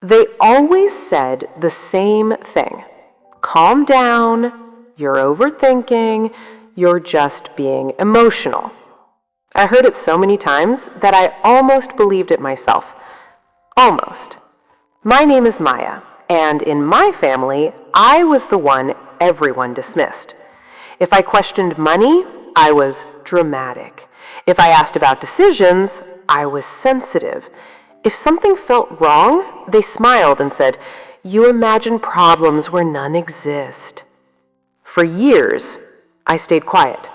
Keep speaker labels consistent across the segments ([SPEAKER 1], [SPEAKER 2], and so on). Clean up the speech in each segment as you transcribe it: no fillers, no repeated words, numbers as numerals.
[SPEAKER 1] They always said the same thing. Calm down, you're overthinking, you're just being emotional. I heard it so many times that I almost believed it myself. Almost. My name is Maya, and in my family, I was the one everyone dismissed. If I questioned money, I was dramatic. If I asked about decisions, I was sensitive. If something felt wrong, they smiled and said, "You imagine problems where none exist." For years, I stayed quiet.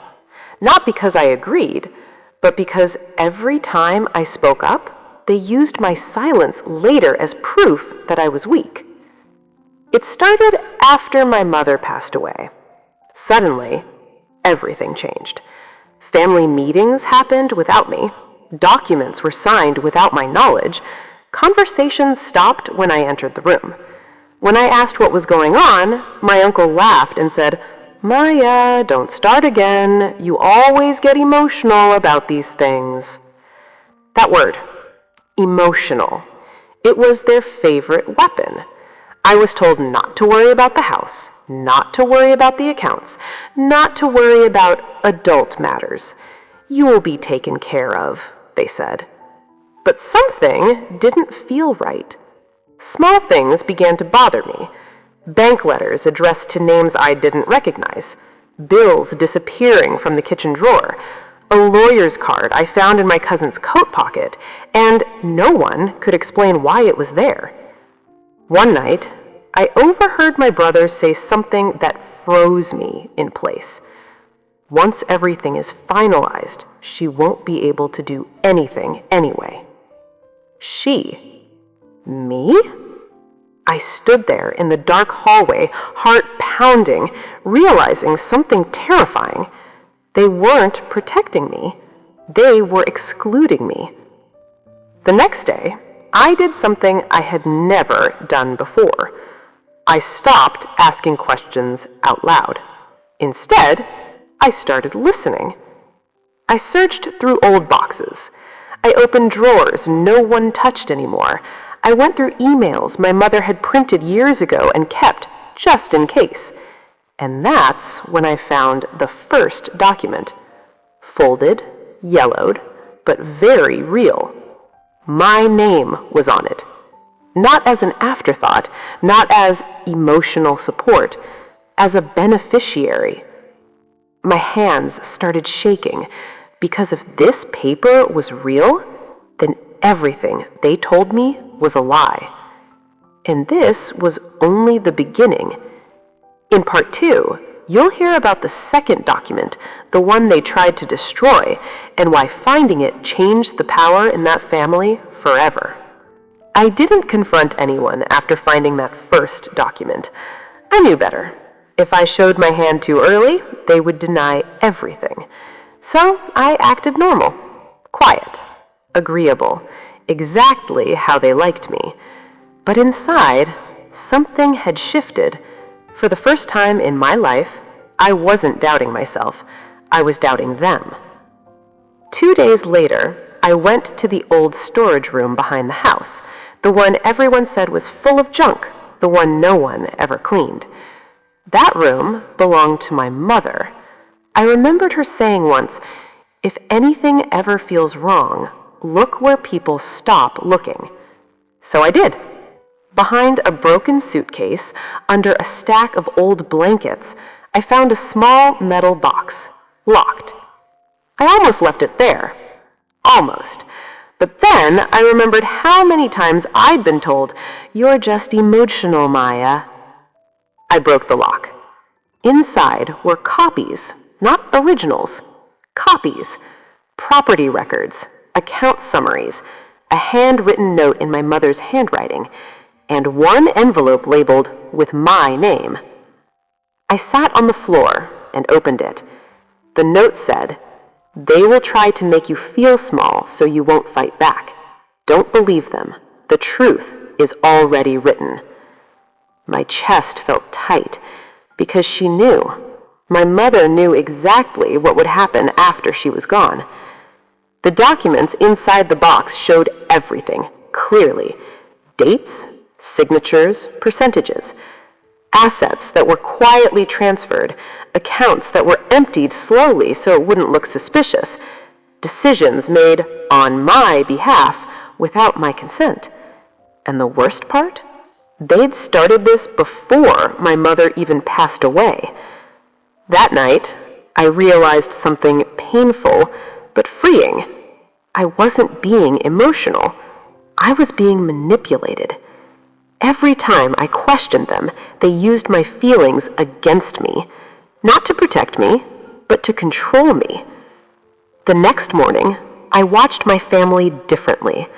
[SPEAKER 1] Not because I agreed, but because every time I spoke up, they used my silence later as proof that I was weak. It started after my mother passed away. Suddenly, everything changed. Family meetings happened without me. Documents were signed without my knowledge. Conversations stopped when I entered the room. When I asked what was going on, my uncle laughed and said, "Maya, don't start again. You always get emotional about these things." That word, emotional, it was their favorite weapon. I was told not to worry about the house, not to worry about the accounts, not to worry about adult matters. "You will be taken care of," they said. But something didn't feel right. Small things began to bother me. Bank letters addressed to names I didn't recognize, bills disappearing from the kitchen drawer, a lawyer's card I found in my cousin's coat pocket, and no one could explain why it was there. One night, I overheard my brother say something that froze me in place. "Once everything is finalized, she won't be able to do anything anyway." She? Me? I stood there in the dark hallway, heart pounding, realizing something terrifying. They weren't protecting me. They were excluding me. The next day, I did something I had never done before. I stopped asking questions out loud. Instead, I started listening. I searched through old boxes. I opened drawers no one touched anymore. I went through emails my mother had printed years ago and kept just in case. And that's when I found the first document. Folded, yellowed, but very real. My name was on it. Not as an afterthought, not as emotional support, as a beneficiary. My hands started shaking, because if this paper was real, then everything they told me was a lie. And this was only the beginning. In part 2, you'll hear about the second document, the one they tried to destroy, and why finding it changed the power in that family forever. I didn't confront anyone after finding that first document. I knew better. If I showed my hand too early, they would deny everything. So I acted normal, quiet, agreeable, exactly how they liked me. But inside, something had shifted. For the first time in my life, I wasn't doubting myself. I was doubting them. 2 days later, I went to the old storage room behind the house, the one everyone said was full of junk, the one no one ever cleaned. That room belonged to my mother. I remembered her saying once, "If anything ever feels wrong, look where people stop looking." So I did. Behind a broken suitcase, under a stack of old blankets, I found a small metal box, locked. I almost left it there. Almost. But then I remembered how many times I'd been told, "You're just emotional, Maya." I broke the lock. Inside were copies, not originals. Copies. Property records, account summaries, a handwritten note in my mother's handwriting, and one envelope labeled with my name. I sat on the floor and opened it. The note said, "They will try to make you feel small so you won't fight back. Don't believe them. The truth is already written." My chest felt tight because she knew. My mother knew exactly what would happen after she was gone. The documents inside the box showed everything clearly. Dates, signatures, percentages, assets that were quietly transferred, accounts that were emptied slowly so it wouldn't look suspicious, decisions made on my behalf without my consent. And the worst part? They'd started this before my mother even passed away. That night, I realized something painful but freeing. I wasn't being emotional. I was being manipulated. Every time I questioned them, they used my feelings against me, not to protect me, but to control me. The next morning, I watched my family differently.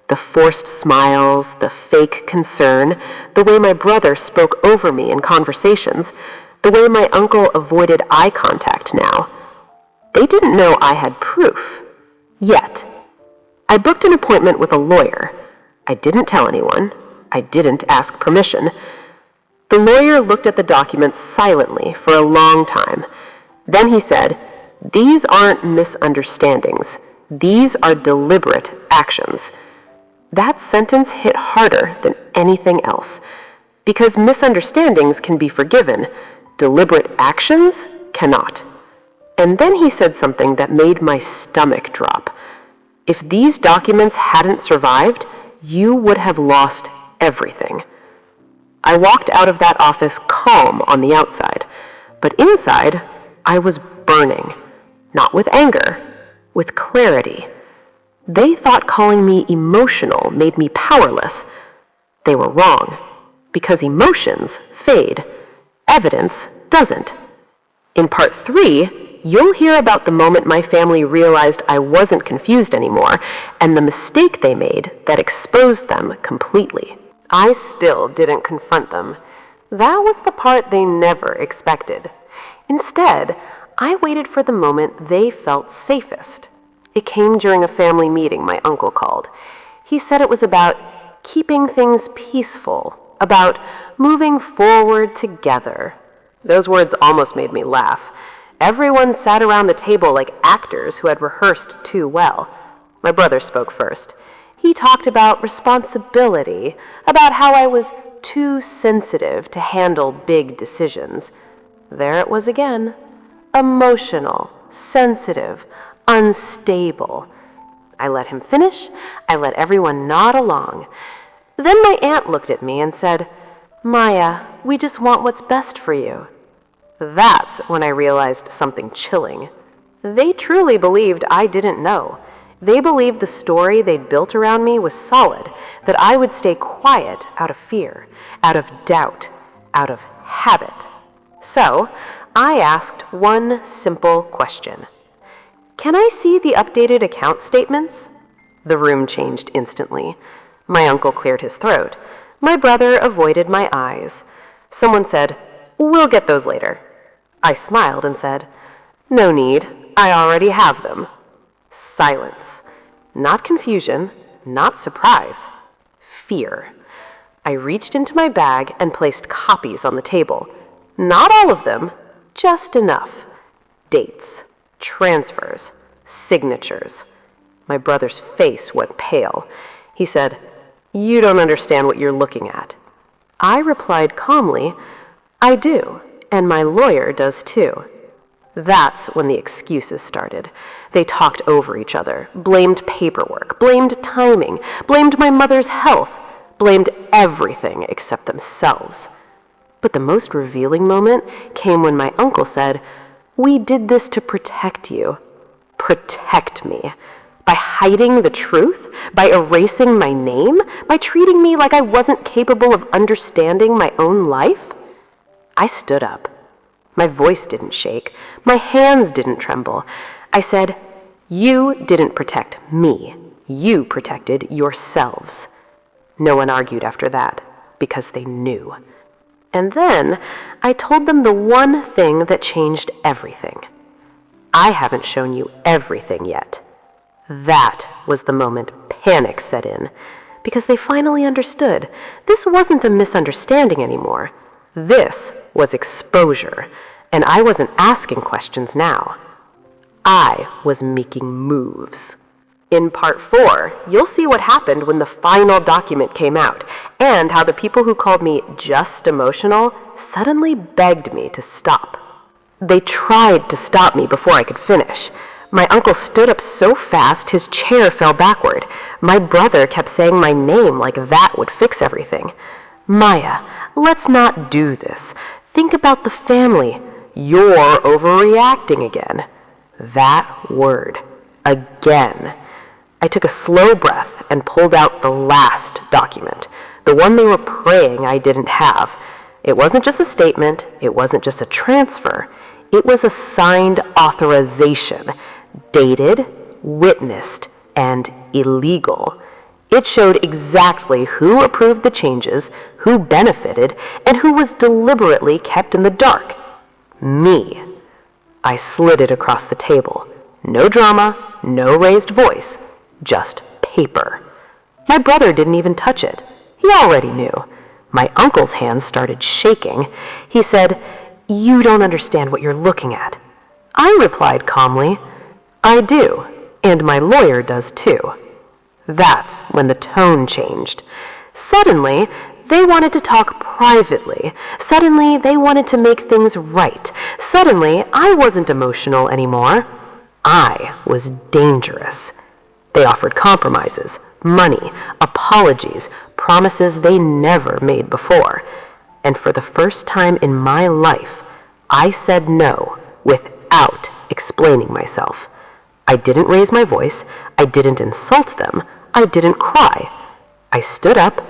[SPEAKER 1] The forced smiles, the fake concern, the way my brother spoke over me in conversations, the way my uncle avoided eye contact now. They didn't know I had proof. Yet. I booked an appointment with a lawyer. I didn't tell anyone. I didn't ask permission. The lawyer looked at the documents silently for a long time. Then he said, "These aren't misunderstandings. These are deliberate actions." That sentence hit harder than anything else, because misunderstandings can be forgiven, deliberate actions cannot. And then he said something that made my stomach drop. If these documents hadn't survived, you would have lost everything. I walked out of that office calm on the outside, but inside, I was burning, not with anger, with clarity. They thought calling me emotional made me powerless. They were wrong, because emotions fade. Evidence doesn't. In part 3, you'll hear about the moment my family realized I wasn't confused anymore, and the mistake they made that exposed them completely. I still didn't confront them. That was the part they never expected. Instead, I waited for the moment they felt safest. It came during a family meeting my uncle called. He said it was about keeping things peaceful, about moving forward together. Those words almost made me laugh. Everyone sat around the table like actors who had rehearsed too well. My brother spoke first. He talked about responsibility, about how I was too sensitive to handle big decisions. There it was again. Emotional, sensitive, unstable. I let him finish. I let everyone nod along. Then my aunt looked at me and said, "Maya, we just want what's best for you." That's when I realized something chilling. They truly believed I didn't know. They believed the story they'd built around me was solid, that I would stay quiet out of fear, out of doubt, out of habit. So I asked one simple question. "Can I see the updated account statements?" The room changed instantly. My uncle cleared his throat. My brother avoided my eyes. Someone said, "We'll get those later." I smiled and said, "No need. I already have them." Silence. Not confusion, not surprise. Fear. I reached into my bag and placed copies on the table. Not all of them, just enough. Dates. Transfers, signatures. My brother's face went pale. He said, "You don't understand what you're looking at." I replied calmly, "I do, and my lawyer does too." That's when the excuses started. They talked over each other, blamed paperwork, blamed timing, blamed my mother's health, blamed everything except themselves. But the most revealing moment came when my uncle said, "We did this to protect you." Protect me. By hiding the truth? By erasing my name? By treating me like I wasn't capable of understanding my own life? I stood up. My voice didn't shake. My hands didn't tremble. I said, "You didn't protect me. You protected yourselves." No one argued after that, because they knew. And then I told them the one thing that changed everything. I haven't shown you everything yet. That was the moment panic set in, because they finally understood this wasn't a misunderstanding anymore. This was exposure, and I wasn't asking questions now. I was making moves. In part 4, you'll see what happened when the final document came out, and how the people who called me just emotional suddenly begged me to stop. They tried to stop me before I could finish. My uncle stood up so fast his chair fell backward. My brother kept saying my name like that would fix everything. Maya, let's not do this. Think about the family. You're overreacting again. That word. Again. I took a slow breath and pulled out the last document, the one they were praying I didn't have. It wasn't just a statement. It wasn't just a transfer. It was a signed authorization, dated, witnessed, and illegal. It showed exactly who approved the changes, who benefited, and who was deliberately kept in the dark. Me. I slid it across the table. No drama, no raised voice, just paper. My brother didn't even touch it. He already knew. My uncle's hands started shaking. He said, "You don't understand what you're looking at." I replied calmly, "I do, and my lawyer does too." That's when the tone changed. Suddenly, they wanted to talk privately. Suddenly, they wanted to make things right. Suddenly, I wasn't emotional anymore. I was dangerous. They offered compromises, money, apologies, promises they never made before. And for the first time in my life, I said no without explaining myself. I didn't raise my voice. I didn't insult them. I didn't cry. I stood up,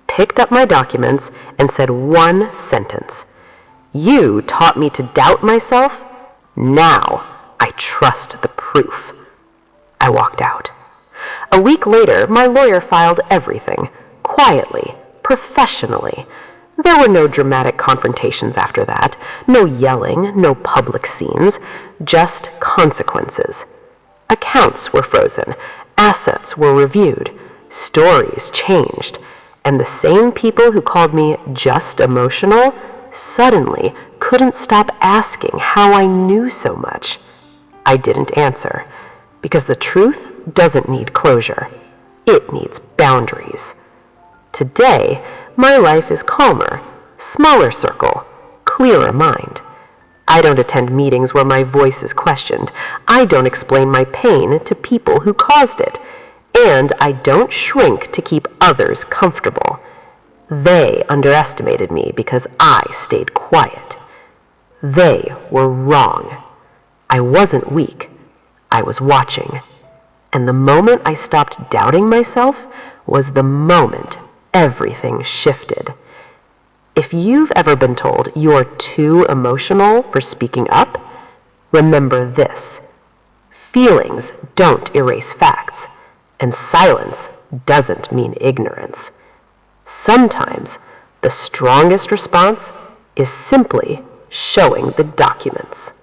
[SPEAKER 1] picked up my documents, and said one sentence. "You taught me to doubt myself. Now I trust the proof." I walked out. A week later, my lawyer filed everything, quietly, professionally. There were no dramatic confrontations after that, no yelling, no public scenes, just consequences. Accounts were frozen, assets were reviewed, stories changed, and the same people who called me just emotional suddenly couldn't stop asking how I knew so much. I didn't answer, because the truth doesn't need closure. It needs boundaries. Today, my life is calmer, smaller circle, clearer mind. I don't attend meetings where my voice is questioned. I don't explain my pain to people who caused it. And I don't shrink to keep others comfortable. They underestimated me because I stayed quiet. They were wrong. I wasn't weak. I was watching. And the moment I stopped doubting myself was the moment everything shifted. If you've ever been told you're too emotional for speaking up, remember this. Feelings don't erase facts, and silence doesn't mean ignorance. Sometimes the strongest response is simply showing the documents.